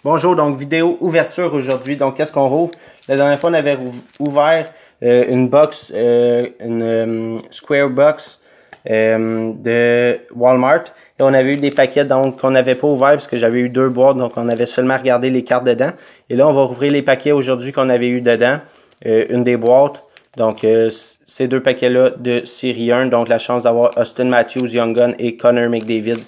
Bonjour, donc vidéo ouverture aujourd'hui. Donc qu'est-ce qu'on rouvre? La dernière fois, on avait ouvert une box, une square box de Walmart. Et on avait eu des paquets donc qu'on n'avait pas ouvert parce que j'avais eu 2 boîtes. Donc on avait seulement regardé les cartes dedans. Et là, on va ouvrir les paquets aujourd'hui qu'on avait eu dedans. Une des boîtes. Donc ces 2 paquets-là de série 1. Donc la chance d'avoir Austin Matthews Young Gun et Connor McDavid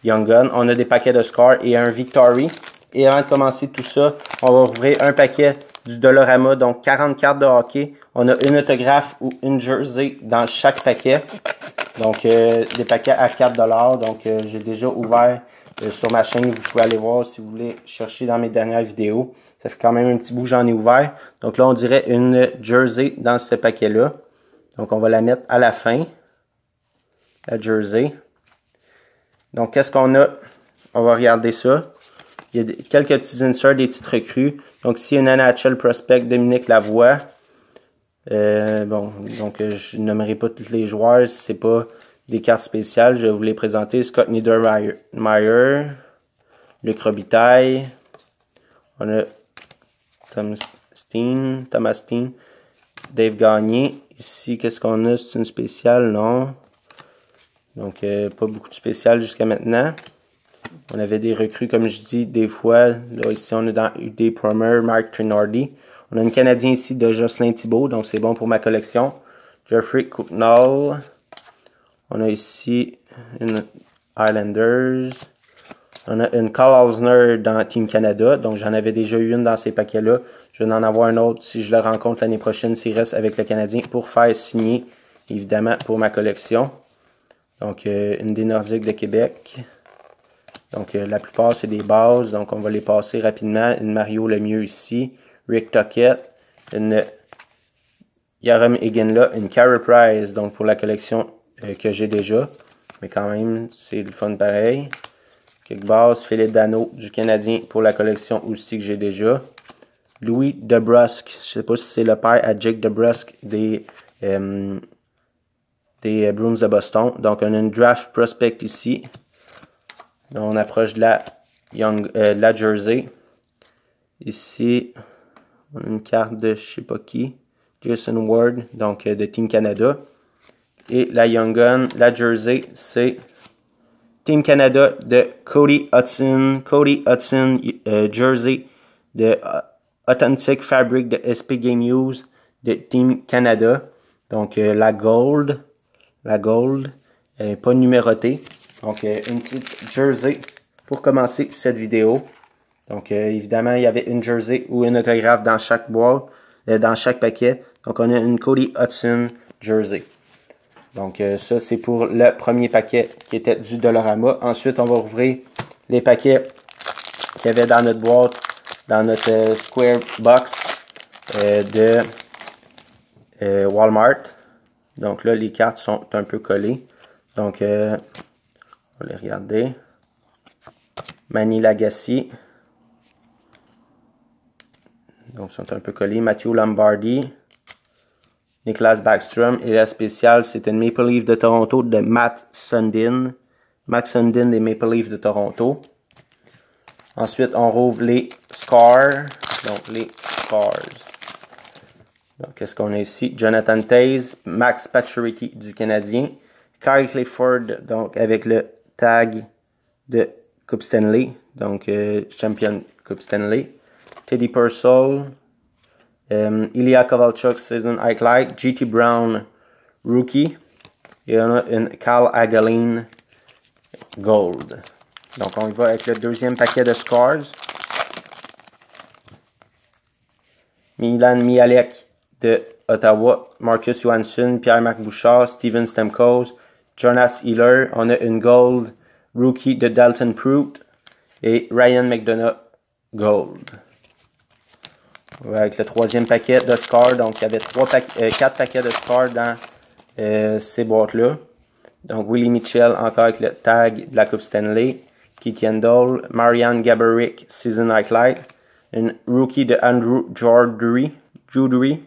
Young Gun. On a des paquets de Scar et un Victory. Et avant de commencer tout ça, on va ouvrir un paquet du Dollarama, donc 40 cartes de hockey. On a une autographe ou une jersey dans chaque paquet. Donc, des paquets à 4 $. Donc, j'ai déjà ouvert sur ma chaîne. Vous pouvez aller voir si vous voulez chercher dans mes dernières vidéos. Ça fait quand même un petit bout que j'en ai ouvert. Donc là, on dirait une jersey dans ce paquet-là. Donc, on va la mettre à la fin. La jersey. Donc, qu'est-ce qu'on a? On va regarder ça. Il y a quelques petits inserts, des petites recrues. Donc ici, une NHL Prospect, Dominique Lavoie. Donc je nommerai pas tous les joueurs si c'est pas des cartes spéciales. Je vais vous les présenter. Scott Niedermayer, Luc Robitaille. On a Thomas Steen, Dave Gagné. Ici, qu'est-ce qu'on a? C'est une spéciale? Non. Donc, pas beaucoup de spéciales jusqu'à maintenant. On avait des recrues, comme je dis, des fois. Là, ici, on est dans UD Promer, Mark Trinardi. On a une Canadien ici de Jocelyn Thibault, donc c'est bon pour ma collection. Jeffrey Cooknall. On a ici une Islanders. On a une Carl Hausner dans Team Canada, donc j'en avais déjà eu une dans ces paquets-là. Je vais en avoir un autre si je le rencontre l'année prochaine, s'il reste avec le Canadien, pour faire signer, évidemment, pour ma collection. Donc, une des Nordiques de Québec. Donc, la plupart, c'est des bases. Donc, on va les passer rapidement. Une Mario Lemieux ici. Rick Tocchet. Une Jaromir Iginla. Une Carey Price. Donc, pour la collection que j'ai déjà. Mais quand même, c'est le fun pareil. Quelques bases. Philippe Danault du Canadien pour la collection aussi que j'ai déjà. Louis DeBrusk. Je ne sais pas si c'est le père à Jake DeBrusk des Bruins de Boston. Donc, on a une Draft Prospect ici. On approche de la jersey. Ici, on a une carte de je sais pas qui. Jason Ward, donc de Team Canada. Et la Young Gun, la jersey, c'est Team Canada de Cody Hudson. Cody Hudson, jersey de Authentic Fabric de SP Game News de Team Canada. Donc la gold, pas numérotée. Donc, une petite jersey pour commencer cette vidéo. Donc, évidemment, il y avait une jersey ou une autographe dans chaque boîte, dans chaque paquet. Donc, on a une Cody Hudson jersey. Donc, ça, c'est pour le premier paquet qui était du Dollarama. Ensuite, on va ouvrir les paquets qu'il y avait dans notre boîte, dans notre square box de Walmart. Donc, là, les cartes sont un peu collées. Donc, on va les regarder. Manny Lagacé. Donc, ils sont un peu collés. Matthew Lombardi. Nicholas Backstrom. Et la spéciale, c'est une Maple Leaf de Toronto de Matt Sundin. Max Sundin des Maple Leafs de Toronto. Ensuite, on rouvre les Scars. Donc, les Scars. Donc, qu'est-ce qu'on a ici? Jonathan Toews. Max Pacioretty du Canadien. Kyle Clifford, donc, avec le tag de Coupe Stanley, donc Champion Coupe Stanley. Teddy Purcell, Ilya Kovalchuk Season Highlight, JT Brown Rookie, et on a une Carl Hagelin Gold. Donc on y va avec le deuxième paquet de Scars. Milan Mihalek de Ottawa, Marcus Johansson, Pierre-Marc Bouchard, Steven Stamkos, Jonas Hiller. On a une Gold Rookie de Dalton Prout et Ryan McDonough Gold. Avec le troisième paquet de Scars. Donc, il y avait 4 paquets de Scars dans ces boîtes-là. Donc, Willie Mitchell, encore avec le tag de la Coupe Stanley. Keith Yandel, Marianne Gaborik, Season Highlight. Une Rookie de Andrew Judery.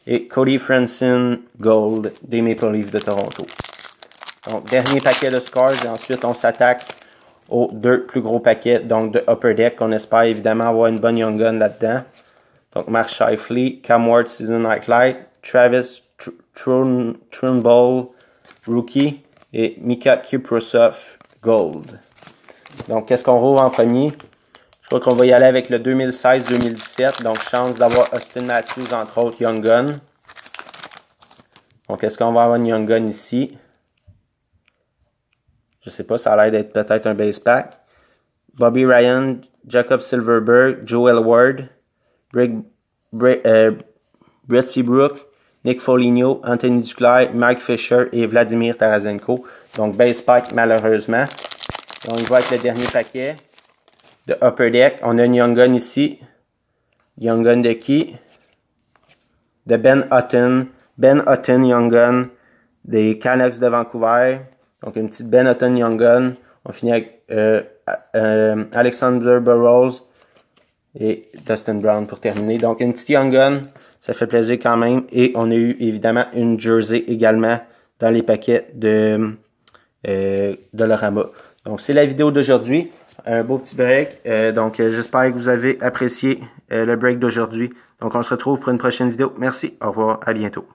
Et Cody Franson Gold des Maple Leafs de Toronto. Donc, dernier paquet de Scars. Et ensuite, on s'attaque aux 2 plus gros paquets, donc de Upper Deck. On espère évidemment avoir une bonne Young Gun là-dedans. Donc Mark Scheifele, Cam Ward Season Nightlight, Travis Trumbull Rookie et Mika Kiprosov Gold. Donc qu'est-ce qu'on roule en premier? Je crois qu'on va y aller avec le 2016-2017. Donc chance d'avoir Austin Matthews entre autres Young Gun. Donc est-ce qu'on va avoir une Young Gun ici? Je sais pas, ça a l'air d'être peut-être un base pack. Bobby Ryan, Jacob Silverberg, Joel Ward, Brett Seabrook, Nick Foligno, Anthony Duclair, Mike Fisher et Vladimir Tarasenko. Donc base pack malheureusement. Donc on va avec le dernier paquet de Upper Deck. On a une Young Gun ici. Young Gun de qui? De Ben Hutton. Ben Hutton Young Gun des Canucks de Vancouver. Donc une petite Ben Hutton Young Gun. On finit avec Alexander Burrows et Dustin Brown pour terminer. Donc une petite Young Gun, ça fait plaisir quand même. Et on a eu évidemment une jersey également dans les paquets de Dollarama. Donc c'est la vidéo d'aujourd'hui. Un beau petit break. Donc j'espère que vous avez apprécié le break d'aujourd'hui. Donc on se retrouve pour une prochaine vidéo. Merci, au revoir, à bientôt.